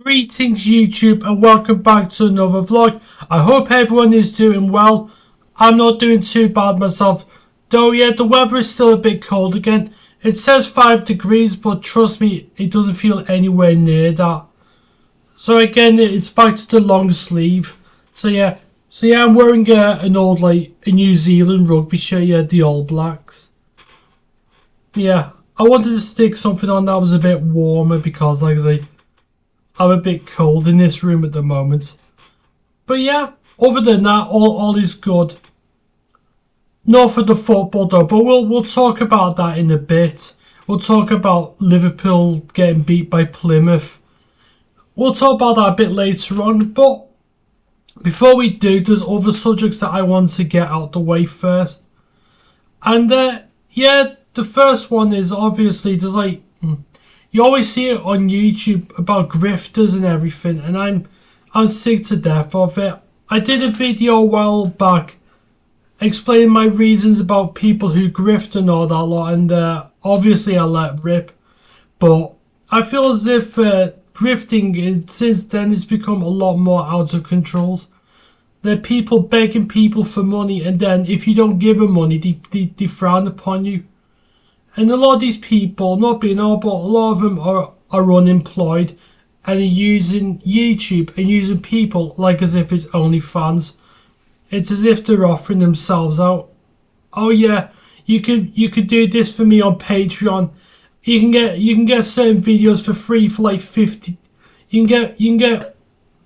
Greetings YouTube and welcome back to another vlog. I hope everyone is doing well. I'm not doing too bad myself. Though yeah, the weather is still a bit cold again. It says 5 degrees, but trust me, it doesn't feel anywhere near that. So again, it's back to the long sleeve. So yeah, I'm wearing an old, like, a New Zealand rugby shirt, yeah, the All Blacks. Yeah, I wanted to stick something on that was a bit warmer because, like I say, I'm a bit cold in this room at the moment. But yeah, other than that, all is good. Not for the football though, but we'll talk about that in a bit. We'll talk about Liverpool getting beat by Plymouth. We'll talk about that a bit later on, but before we do, there's other subjects that I want to get out the way first. And yeah, the first one is obviously there's like you always see it on YouTube about grifters and everything, and I'm sick to death of it. I did a video a while back explaining my reasons about people who grift and all that lot, and obviously I let rip. But I feel as if grifting since then has become a lot more out of control. There are people begging people for money, and then if you don't give them money, they frown upon you. And a lot of these people, not being all, but a lot of them are unemployed and are using YouTube and using people like as if it's OnlyFans. It's as if they're offering themselves out. Oh yeah, you could do this for me on Patreon. You can get certain videos for free for like 50. You can get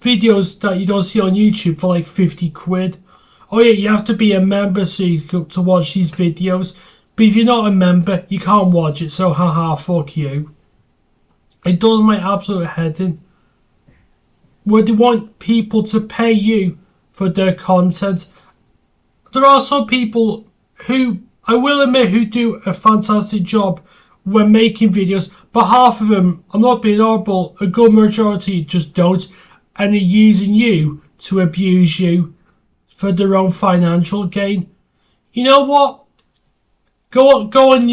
videos that you don't see on YouTube for like 50 quid. Oh yeah, you have to be a member so you to watch these videos. But if you're not a member, you can't watch it, so haha, fuck you. It does my absolute head in. Where they want people to pay you for their content. There are some people who, I will admit, who do a fantastic job when making videos, but half of them, I'm not being horrible, a good majority just don't, and are using you to abuse you for their own financial gain. You know what? Going on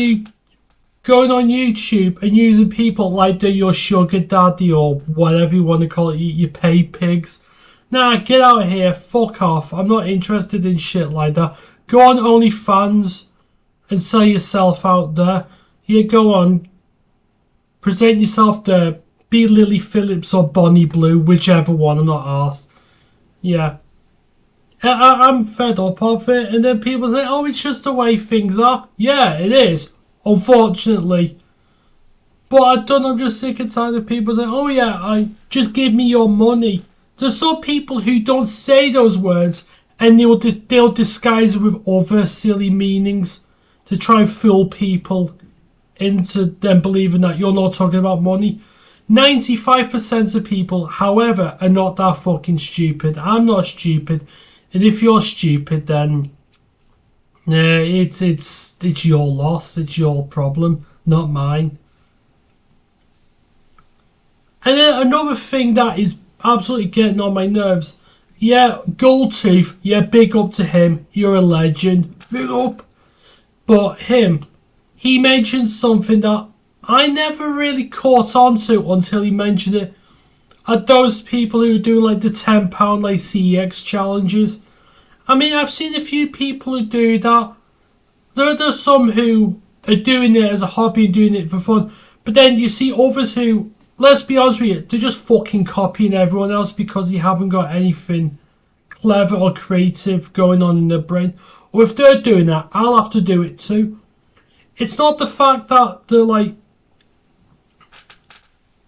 YouTube and using people like they're your sugar daddy or whatever you want to call it, you pay pigs. Nah, get out of here, fuck off. I'm not interested in shit like that. Go on OnlyFans and sell yourself out there. Yeah, go on. Present yourself there. Be Lily Phillips or Bonnie Blue, whichever one, I'm not arsed. Yeah. I'm fed up of it, and then people say, oh, it's just the way things are. Yeah, it is, unfortunately. But I'm just sick and tired of people saying, oh yeah, just give me your money. There's some people who don't say those words, and they'll disguise it with other silly meanings to try and fool people into them believing that you're not talking about money. 95% of people, however, are not that fucking stupid. I'm not stupid. And if you're stupid, then it's your loss, it's your problem, not mine. And then another thing that is absolutely getting on my nerves, yeah, Goldtooth, yeah, big up to him, you're a legend, big up. But he mentioned something that I never really caught on to until he mentioned it. Are those people who do like the £10 like CEX challenges. I mean, I've seen a few people who do that. There's some who are doing it as a hobby and doing it for fun. But then you see others who, let's be honest with you, they're just fucking copying everyone else because they haven't got anything clever or creative going on in their brain. Or if they're doing that, I'll have to do it too. It's not the fact that they're like...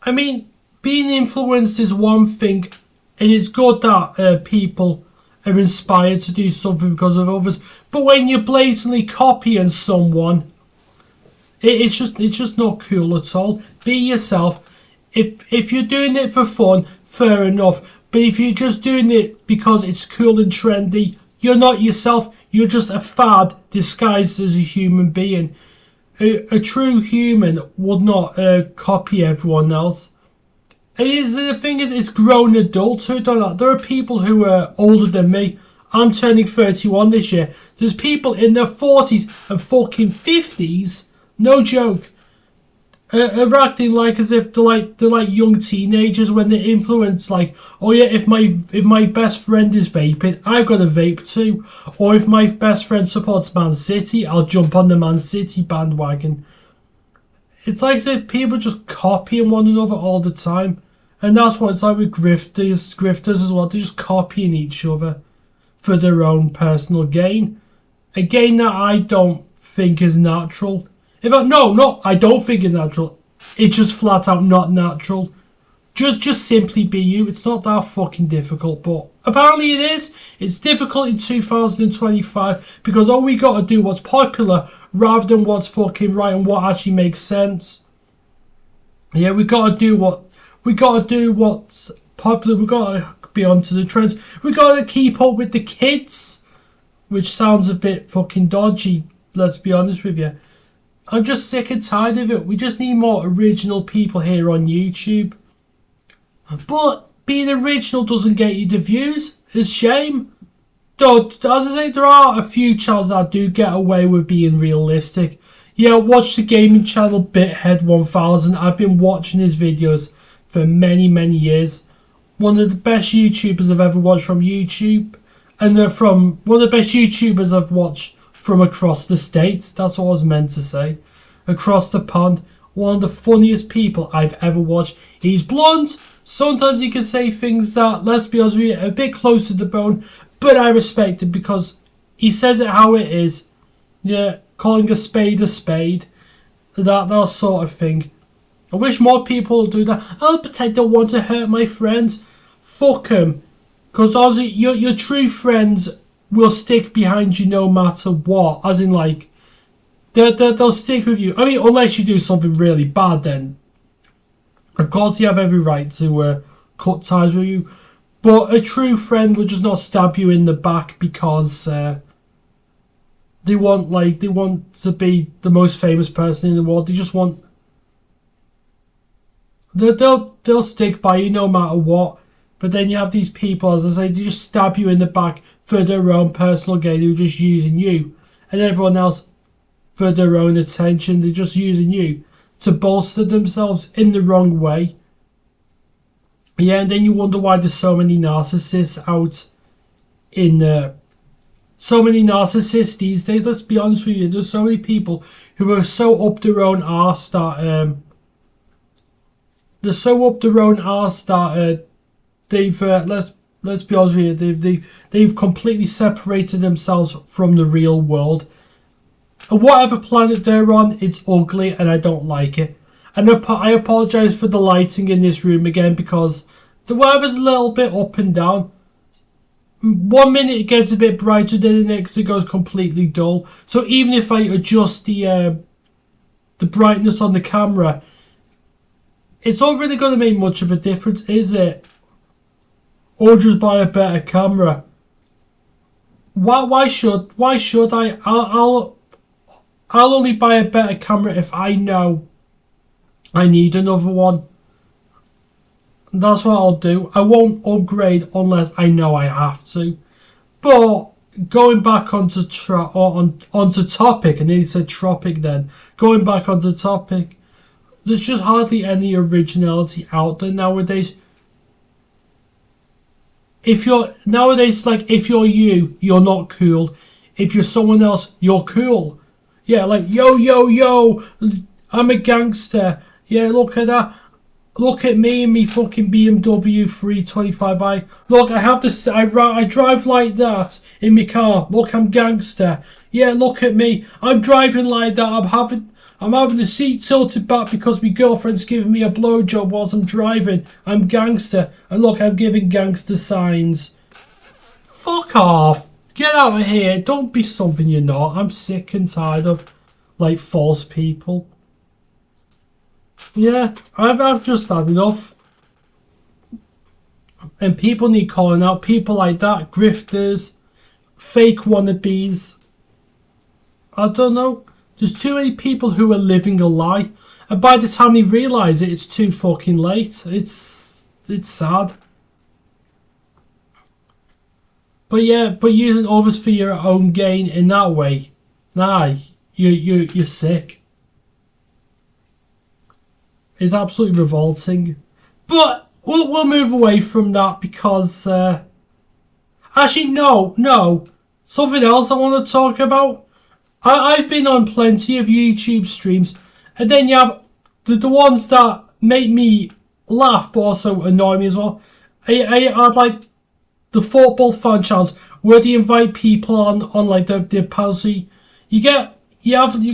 I mean, being influenced is one thing, and it's good that people are inspired to do something because of others. But when you're blatantly copying someone, it's just not cool at all. Be yourself. If you're doing it for fun, fair enough. But if you're just doing it because it's cool and trendy, you're not yourself. You're just a fad disguised as a human being. A true human would not copy everyone else. And the thing is, it's grown adulthood. There are people who are older than me. I'm turning 31 this year. There's people in their 40s and fucking 50s, no joke, are acting like as if they're like young teenagers when they influence like, oh yeah, if my best friend is vaping, I've got to vape too. Or if my best friend supports Man City, I'll jump on the Man City bandwagon. It's like as if people just copying one another all the time. And that's what it's like with grifters as well. They're just copying each other for their own personal gain. A gain that I don't think is natural. I don't think it's natural. It's just flat out not natural. Just simply be you. It's not that fucking difficult, but apparently it is. It's difficult in 2025 because all we gotta do what's popular rather than what's fucking right and what actually makes sense. Yeah, we gotta do what's popular. We gotta be onto the trends. We gotta keep up with the kids, which sounds a bit fucking dodgy. Let's be honest with you. I'm just sick and tired of it. We just need more original people here on YouTube. But being original doesn't get you the views. It's a shame. Though, as I say, there are a few channels that do get away with being realistic. Yeah, watch the gaming channel Bithead1000. I've been watching his videos for many, many years. One of the best YouTubers I've ever watched from YouTube. And they're from one of the best YouTubers I've watched from across the states. That's what I was meant to say. Across the pond. One of the funniest people I've ever watched. He's blunt. Sometimes he can say things that, let's be honest with you, are a bit close to the bone. But I respect it because he says it how it is. Yeah, calling a spade a spade. That sort of thing. I wish more people would do that. Oh, but I don't want to hurt my friends. Fuck them. Because honestly, your true friends will stick behind you no matter what. As in, like, they'll stick with you. I mean, unless you do something really bad, then of course you have every right to cut ties with you. But a true friend will just not stab you in the back because they want to be the most famous person in the world. They just want they'll stick by you no matter what. But then you have these people, as I say, they just stab you in the back for their own personal gain, who are just using you. And everyone else for their own attention. They're just using you to bolster themselves in the wrong way. Yeah, and then you wonder why there's so many narcissists out in so many narcissists these days. Let's be honest with you. There's so many people who are so up their own arse that they've let's be honest with you, they've completely separated themselves from the real world. And whatever planet they're on, it's ugly and I don't like it. And I apologise for the lighting in this room again because the weather's a little bit up and down. 1 minute it gets a bit brighter, then the next it goes completely dull. So even if I adjust the brightness on the camera, it's not really going to make much of a difference, is it? Or just buy a better camera. Why should I? I'll only buy a better camera if I know I need another one. That's what I'll do. I won't upgrade unless I know I have to. But going back onto topic, I nearly said tropic then. Going back onto topic, there's just hardly any originality out there nowadays. If you're you, you're not cool. If you're someone else, you're cool. Yeah, like yo, I'm a gangster. Yeah, look at that. Look at me and me fucking BMW 325i. Look, I drive like that in my car. Look, I'm gangster. Yeah, look at me. I'm driving like that. I'm having the seat tilted back because my girlfriend's giving me a blowjob whilst I'm driving. I'm gangster. And look, I'm giving gangster signs. Fuck off. Get out of here. Don't be something you're not. I'm sick and tired of, like, false people. Yeah, I've just had enough. And people need calling out. People like that. Grifters. Fake wannabes. I don't know. There's too many people who are living a lie. And by the time they realise it, it's too fucking late. It's sad. But yeah, but using others for your own gain in that way, nah, you're sick. is absolutely revolting. But we'll move away from that because actually no, something else I want to talk about. I've been on plenty of YouTube streams, and then you have the ones that make me laugh but also annoy me as well. I'd like the football fan channels where they invite people on like the panel. So you go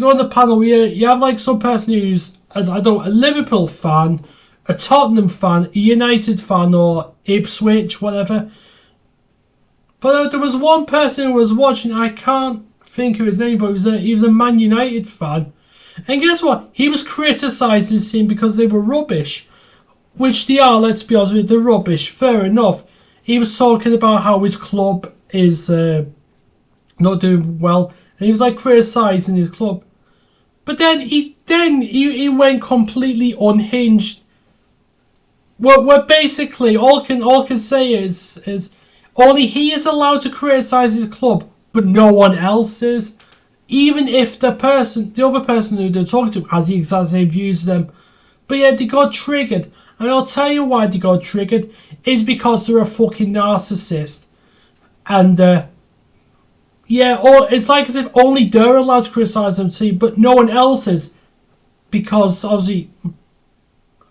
on the panel where you have like some person who's a Liverpool fan, a Tottenham fan, a United fan, or Ipswich, whatever. But there was one person who was watching, I can't think of his name, but he was a Man United fan. And guess what? He was criticising his team because they were rubbish. Which they are, let's be honest with you, they're rubbish. Fair enough. He was talking about how his club is not doing well. And he was like criticising his club. But then he went completely unhinged. Well, basically, all can say is only he is allowed to criticise his club, but no one else is. Even if the other person who they're talking to has the exact same views as them. But yeah, they got triggered. And I'll tell you why they got triggered. Is because they're a fucking narcissist. And it's like as if only they're allowed to criticise them team, but no one else is. Because obviously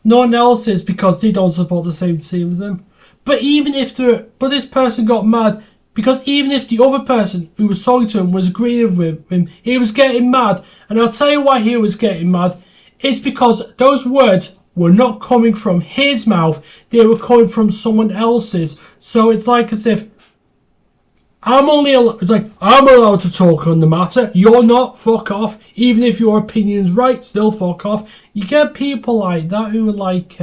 no one else is because they don't support the same team as them. But this person got mad because even if the other person who was talking to him was agreeing with him, he was getting mad. And I'll tell you why he was getting mad. It's because those words were not coming from his mouth. They were coming from someone else's. So it's like as if I'm allowed to talk on the matter. You're not. Fuck off. Even if your opinion's right, still fuck off. You get people like that who are like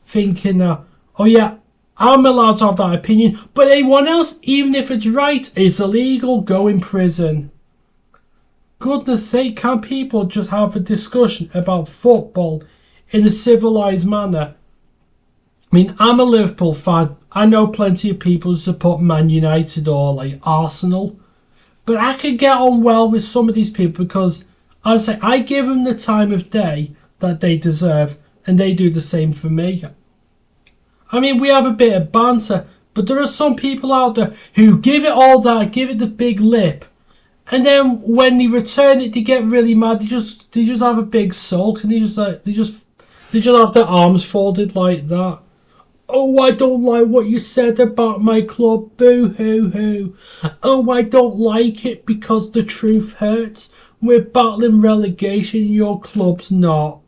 thinking that, oh yeah, I'm allowed to have that opinion, but anyone else, even if it's right, it's illegal, go in prison. Goodness sake, can people just have a discussion about football in a civilised manner? I mean, I'm a Liverpool fan. I know plenty of people who support Man United or like Arsenal. But I could get on well with some of these people because I give them the time of day that they deserve, and they do the same for me. I mean, we have a bit of banter, but there are some people out there who give it all that, give it the big lip, and then when they return it, they get really mad. They just have a big sulk, and they just have their arms folded like that. Oh, I don't like what you said about my club. Boo hoo hoo. Oh, I don't like it because the truth hurts. We're battling relegation. Your club's not.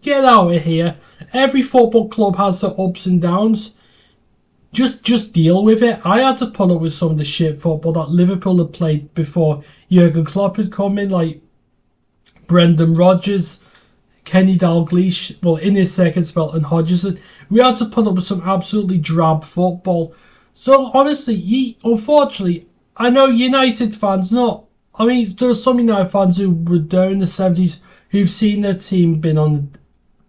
Get out of here. Every football club has their ups and downs. Just deal with it. I had to put up with some of the shit football that Liverpool had played before Jurgen Klopp had come in, like Brendan Rodgers, Kenny Dalglish, well, in his second spell, and Hodgson. We had to put up with some absolutely drab football. So, honestly, unfortunately, I know United fans not. I mean, there are some United fans who were there in the 70s who've seen their team been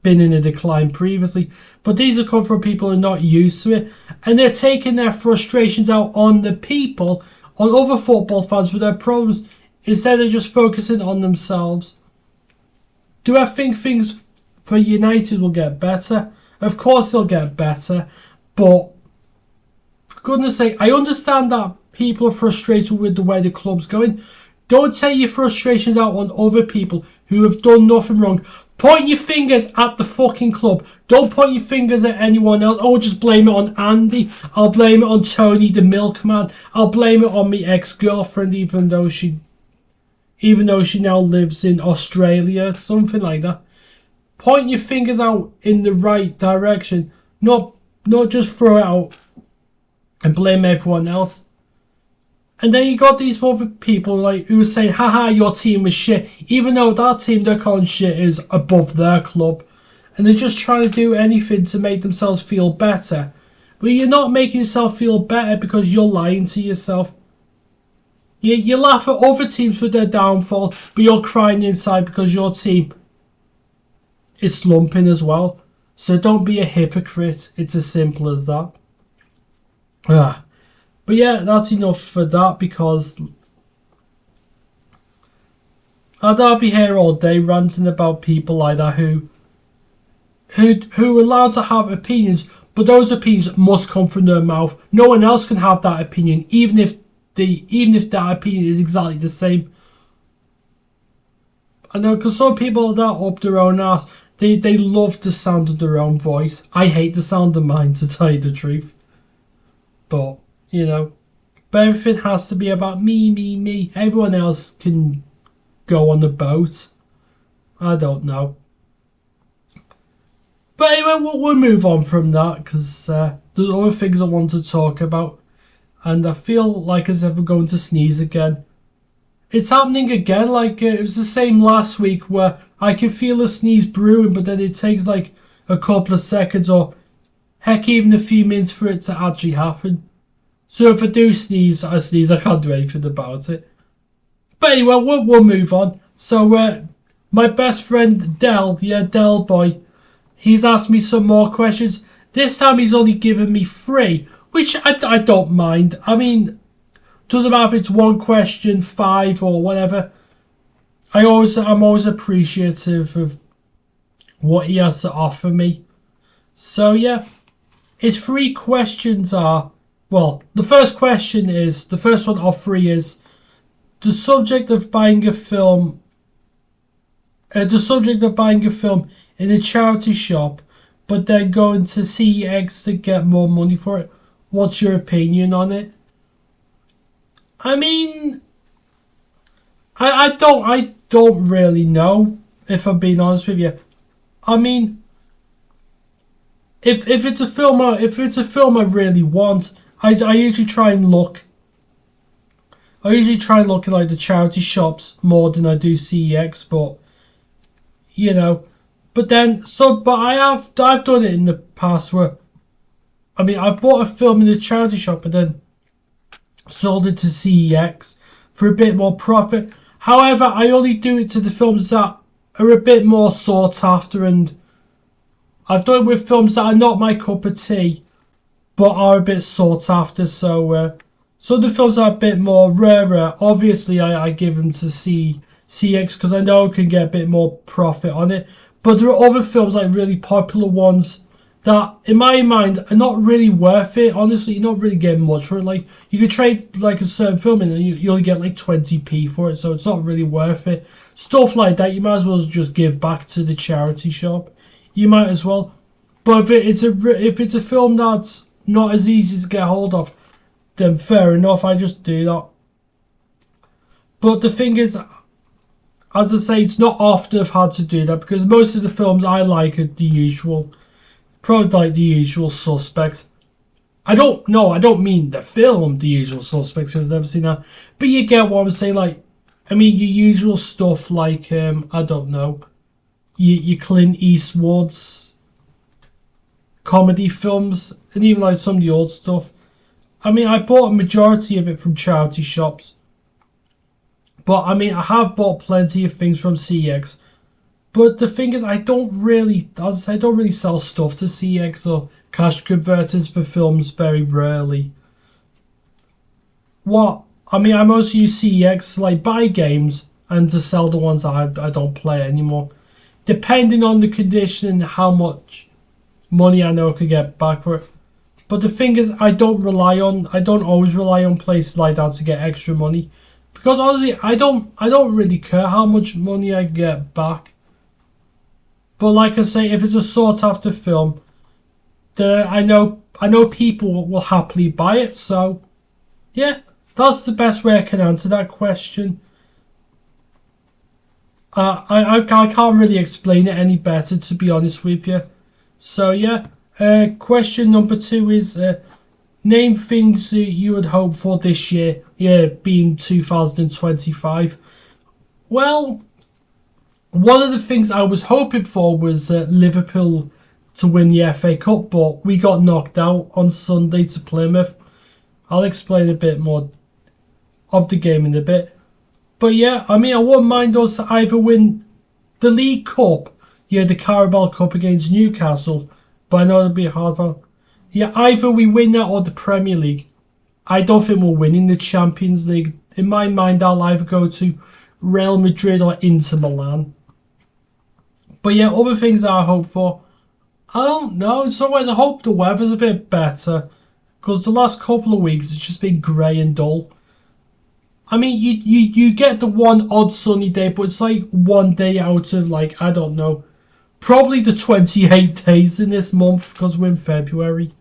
in a decline previously. But these are come from people who are not used to it. And they're taking their frustrations out on the people, on other football fans for their problems, instead of just focusing on themselves. Do I think things for United will get better? Of course they'll get better. But, for goodness sake, I understand that people are frustrated with the way the club's going. Don't take your frustrations out on other people who have done nothing wrong. Point your fingers at the fucking club. Don't point your fingers at anyone else. Oh, just blame it on Andy. I'll blame it on Tony the milkman. I'll blame it on my ex-girlfriend, even though she now lives in Australia, something like that. Point your fingers out in the right direction. Not just throw it out and blame everyone else. And then you got these other people like who are saying, haha, your team was shit, even though that team they're calling shit is above their club. And they're just trying to do anything to make themselves feel better. But you're not making yourself feel better because you're lying to yourself. You laugh at other teams for their downfall, but you're crying inside because your team is slumping as well. So don't be a hypocrite. It's as simple as that. But yeah, that's enough for that because I'd be here all day ranting about people like that who who are allowed to have opinions, but those opinions must come from their mouth. No one else can have that opinion, even if that opinion is exactly the same. I know, because some people are that up their own ass. They love the sound of their own voice. I hate the sound of mine, to tell you the truth. But, you know, but everything has to be about me, me, me. Everyone else can go on the boat. I don't know. But anyway, we'll move on from that, because there's other things I want to talk about. And I feel like as if I'm going to sneeze again. It's happening again, like it was the same last week where I can feel a sneeze brewing, but then it takes like a couple of seconds or heck even a few minutes for it to actually happen. So if I do sneeze, I sneeze. I can't do anything about it. But anyway, we'll move on. So my best friend Del boy, he's asked me some more questions. This time he's only given me 3, which I don't mind. I mean, doesn't matter if it's 1 question, 5 or whatever. I'm always appreciative of what he has to offer me. So yeah, his 3 questions are, well, the first one of 3 is the subject of buying a film. The subject of buying a film in a charity shop, but then going to CEX to get more money for it. What's your opinion on it? I mean, I don't really know, if I'm being honest with you. I mean, if it's a film I really want, I usually try and look. I usually try and look at like the charity shops more than I do CEX, but you know, but I've done it in the past where, I mean, I've bought a film in a charity shop and then sold it to CEX for a bit more profit. However, I only do it to the films that are a bit more sought after, and I've done it with films that are not my cup of tea, but are a bit sought after. So the films are a bit more rarer. Obviously, I give them to CEX because I know I can get a bit more profit on it. But there are other films, like really popular ones, that in my mind are not really worth it. Honestly, you're not really getting much for it. Like, you could trade like a certain film in and you only get like 20p for it, so it's not really worth it. Stuff like that, you might as well just give back to the charity shop. You might as well. But if it's a film that's not as easy to get hold of, then fair enough, I just do that. But the thing is, as I say, it's not often I've had to do that, because most of the films I like are the usual. Probably like the usual suspects. I don't mean the film The Usual Suspects, because I've never seen that. But you get what I'm saying, like, I mean, your usual stuff like, I don't know, your Clint Eastwood's comedy films, and even like some of the old stuff. I mean, I bought a majority of it from charity shops. But, I mean, I have bought plenty of things from CEX. But the thing is, I don't really sell stuff to CEX or cash converters for films very rarely. I mostly use CEX to like buy games and to sell the ones that I don't play anymore. Depending on the condition and how much money I know I could get back for it. But the thing is, I don't always rely on places like that to get extra money. Because honestly, I don't really care how much money I get back. But like I say, if it's a sought after film, then I know people will happily buy it. So yeah, that's the best way I can answer that question. I can't really explain it any better, to be honest with you. So yeah, question number 2 is name things that you would hope for this year. Yeah, being 2025. Well, one of the things I was hoping for was Liverpool to win the FA Cup, but we got knocked out on Sunday to Plymouth. I'll explain a bit more of the game in a bit. But yeah, I mean, I wouldn't mind us to either win the League Cup, the Carabao Cup against Newcastle, but I know it'll be a hard one. Yeah, either we win that or the Premier League. I don't think we're winning the Champions League. In my mind, I'll either go to Real Madrid or Inter Milan. But yeah, other things I hope for. I don't know. In some ways, I hope the weather's a bit better. Because the last couple of weeks, it's just been grey and dull. I mean, you get the one odd sunny day, but it's like one day out of, like, I don't know, probably the 28 days in this month, because we're in February.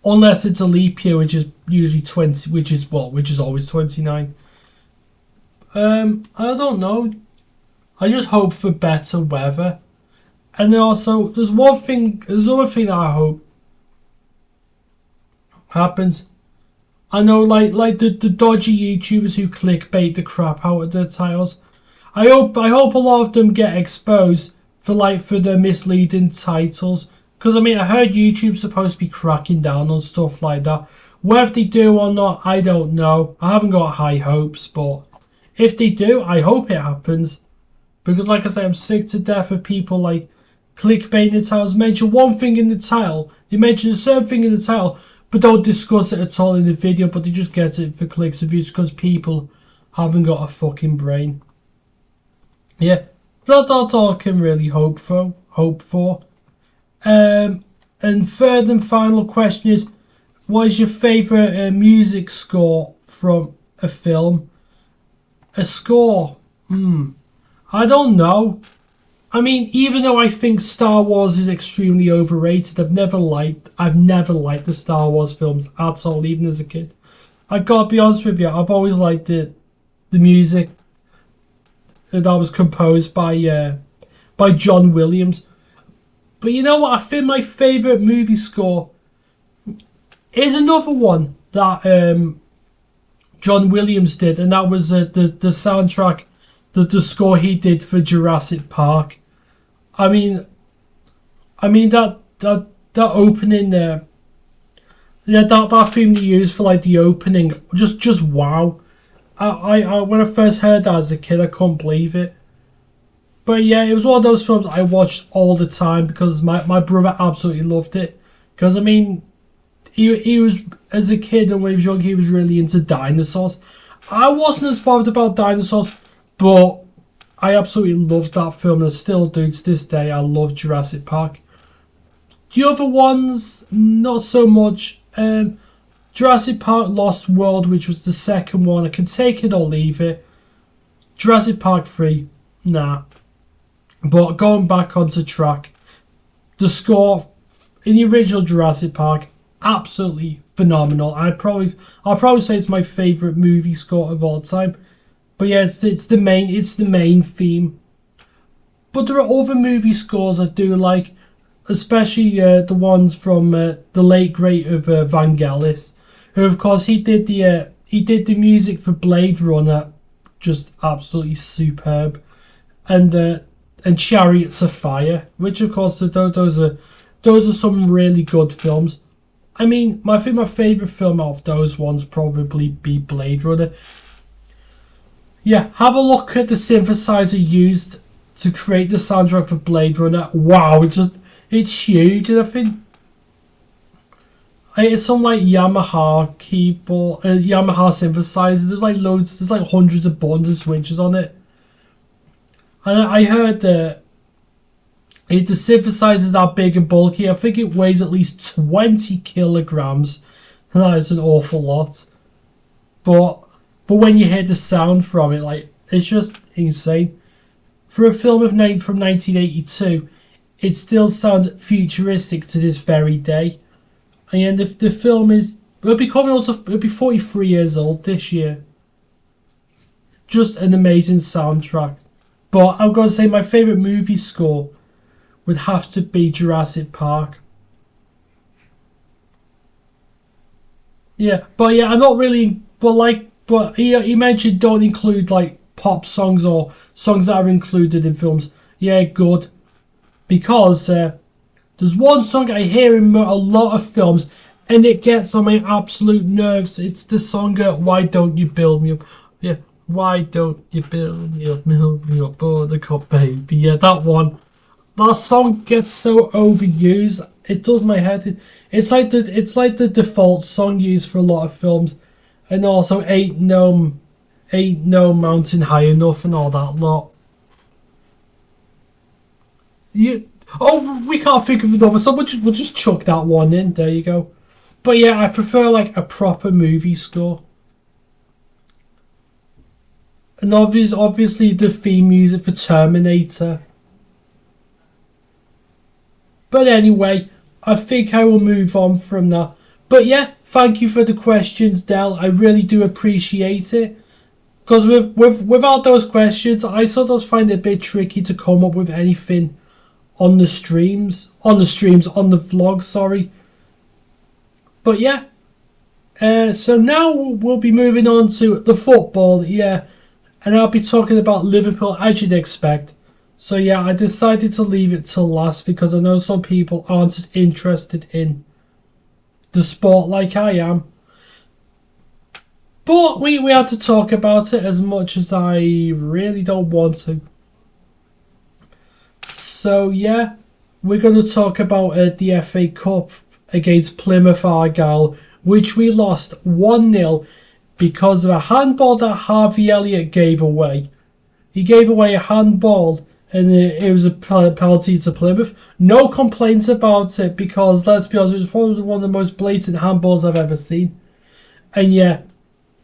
Unless it's a leap year, which is usually 20, which is always 29. I don't know. I just hope for better weather. And then also, there's another thing that I hope happens. I know, like the dodgy YouTubers who clickbait the crap out of their titles. I hope a lot of them get exposed for their misleading titles. Because I mean, I heard YouTube's supposed to be cracking down on stuff like that. Whether they do or not, I don't know. I haven't got high hopes, but if they do, I hope it happens. Because like I say, I'm sick to death of people like clickbaiting the titles. Mention one thing in the title. They mention a certain thing in the title, but don't discuss it at all in the video, but they just get it for clicks and views because people haven't got a fucking brain. Yeah, that's all I can really hope for. And third and final question is, what is your favourite music score from a film? A score? I don't know. I mean, even though I think Star Wars is extremely overrated, I've never liked the Star Wars films at all, even as a kid. I gotta be honest with you, I've always liked the music that was composed by John Williams. But you know what? I think my favourite movie score is another one that John Williams did, and that was the soundtrack, the score he did for Jurassic Park. I mean that opening there, that theme they used for like the opening, just wow. I when I first heard that as a kid, I couldn't believe it. But yeah, it was one of those films I watched all the time because my brother absolutely loved it. Because I mean, he was, as a kid and when he was young, he was really into dinosaurs. I wasn't as bothered about dinosaurs, but I absolutely loved that film and I still do to this day. I love Jurassic Park. The other ones, not so much. Jurassic Park Lost World, which was the second one, I can take it or leave it. Jurassic Park 3, nah. But going back onto track, the score in the original Jurassic Park, absolutely phenomenal. I'll probably say it's my favourite movie score of all time. But yeah, it's the main theme. But there are other movie scores I do like, especially the ones from the late great of Vangelis, who of course he did the music for Blade Runner, just absolutely superb, and Chariots of Fire, which of course those are some really good films. I mean, I think my favourite film out of those ones probably be Blade Runner. Yeah, have a look at the synthesizer used to create the soundtrack for Blade Runner. Wow, it's huge, and I think it's some like Yamaha keyboard, Yamaha synthesizer. There's like hundreds of buttons and switches on it. And I heard the synthesizer's that big and bulky. I think it weighs at least 20 kilograms. That is an awful lot. But when you hear the sound from it, like, it's just insane. For a film from 1982, it still sounds futuristic to this very day. And the film it'll be 43 years old this year. Just an amazing soundtrack. But I'm going to say my favourite movie score would have to be Jurassic Park. Yeah, but yeah, I'm not really... But he mentioned don't include like pop songs or songs that are included in films. Yeah, good. Because there's one song I hear in a lot of films and it gets on my absolute nerves. It's the song, Why Don't You Build Me Up? Yeah, why don't you build me up, buttercup baby? Yeah, that one. That song gets so overused. It does my head in. It's like the default song used for a lot of films. And also ain't no mountain high enough and all that lot. We can't think of another, so we'll just chuck that one in. There you go. But yeah, I prefer like a proper movie score. And obviously the theme music for Terminator. But anyway, I think I will move on from that. But yeah, thank you for the questions, Del. I really do appreciate it. Because without those questions, I sometimes find it a bit tricky to come up with anything on the vlog, sorry. But yeah, so now we'll be moving on to the football, yeah. And I'll be talking about Liverpool, as you'd expect. So yeah, I decided to leave it till last because I know some people aren't as interested in the sport like I am. But we had to talk about it as much as I really don't want to. So yeah, we're going to talk about the FA Cup against Plymouth Argyle, which we lost 1-0 because of a handball that Harvey Elliott gave away. He gave away a handball and it was a penalty to Plymouth. No complaints about it because, let's be honest, it was probably one of the most blatant handballs I've ever seen. And yeah,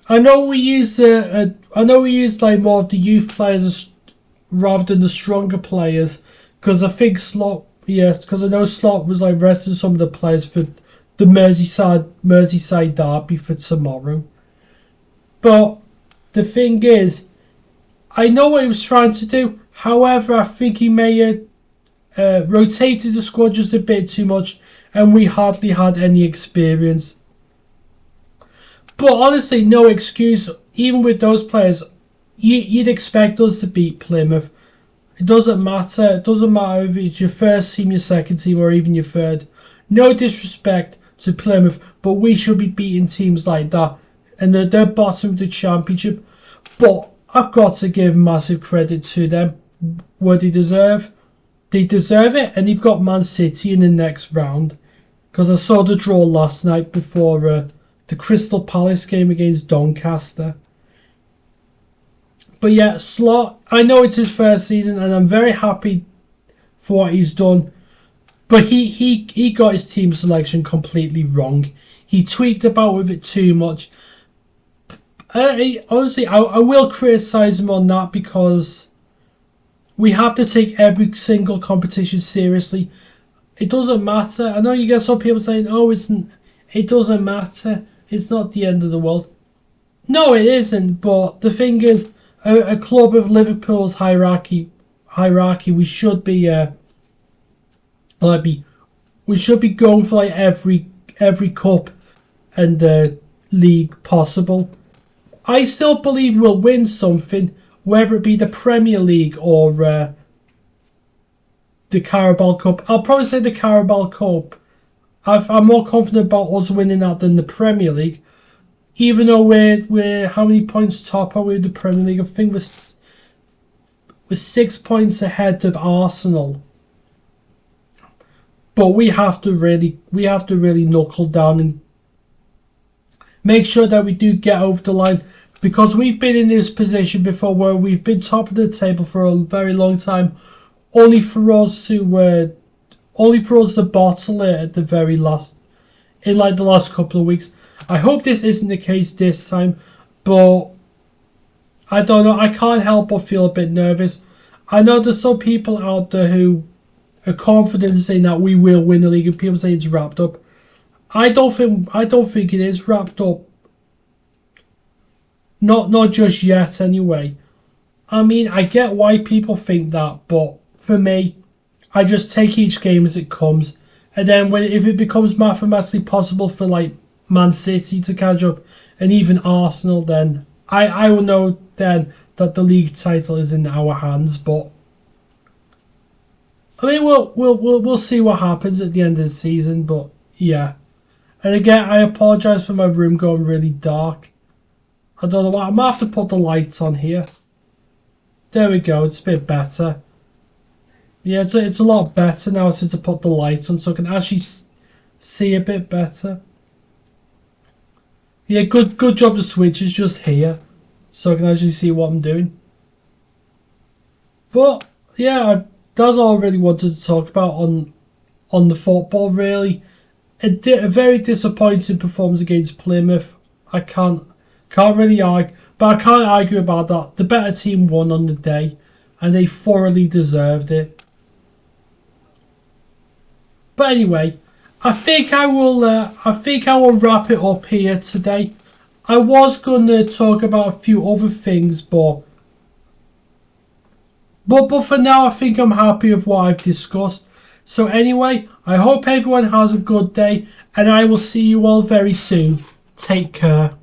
I know we used like more of the youth players rather than the stronger players, because I think because I know Slot was like resting some of the players for the Merseyside derby for tomorrow. But the thing is, I know what he was trying to do. However, I think he may have rotated the squad just a bit too much, and we hardly had any experience. But honestly, no excuse. Even with those players, you'd expect us to beat Plymouth. It doesn't matter. It doesn't matter if it's your first team, your second team, or even your third. No disrespect to Plymouth, but we should be beating teams like that. And they're bottom of the championship. But I've got to give massive credit to them. What they deserve. They deserve it. And they've got Man City in the next round. Because I saw the draw last night before the Crystal Palace game against Doncaster. But yeah, Slot, I know it's his first season and I'm very happy for what he's done. But he got his team selection completely wrong. He tweaked about with it too much. Honestly, I will criticise him on that because we have to take every single competition seriously. It doesn't matter. I know you get some people saying, it doesn't matter. It's not the end of the world. No, it isn't. But the thing is, a club of Liverpool's hierarchy, we should be we should be going for like every cup and league possible. I still believe we'll win something, whether it be the Premier League or the Carabao Cup. I'll probably say the Carabao Cup. I'm more confident about us winning that than the Premier League. Even though we're how many points top are we in the Premier League? I think we're 6 points ahead of Arsenal. But we have to really knuckle down and make sure that we do get over the line, because we've been in this position before where we've been top of the table for a very long time, only for us to bottle it at the very last, in like the last couple of weeks. I hope this isn't the case this time, but I don't know. I can't help but feel a bit nervous. I know there's some people out there who are confident in saying that we will win the league, and people say it's wrapped up. I don't think it is wrapped up. Not just yet, anyway. I mean, I get why people think that, but for me, I just take each game as it comes, and then if it becomes mathematically possible for like Man City to catch up, and even Arsenal, then I will know then that the league title is in our hands. But I mean, we'll see what happens at the end of the season. But yeah, and again, I apologise for my room going really dark. I don't know why. I might have to put the lights on here. There we go. It's a bit better. Yeah, it's a lot better now since I put the lights on, so I can actually see a bit better. Yeah, good job the switch is just here, so I can actually see what I'm doing. But yeah, that's all I really wanted to talk about on the football, really. A very disappointing performance against Plymouth. I can't really argue, but I can't argue about that. The better team won on the day, and they thoroughly deserved it. But anyway, I think I will wrap it up here today. I was going to talk about a few other things, but for now, I think I'm happy with what I've discussed. So anyway, I hope everyone has a good day, and I will see you all very soon. Take care.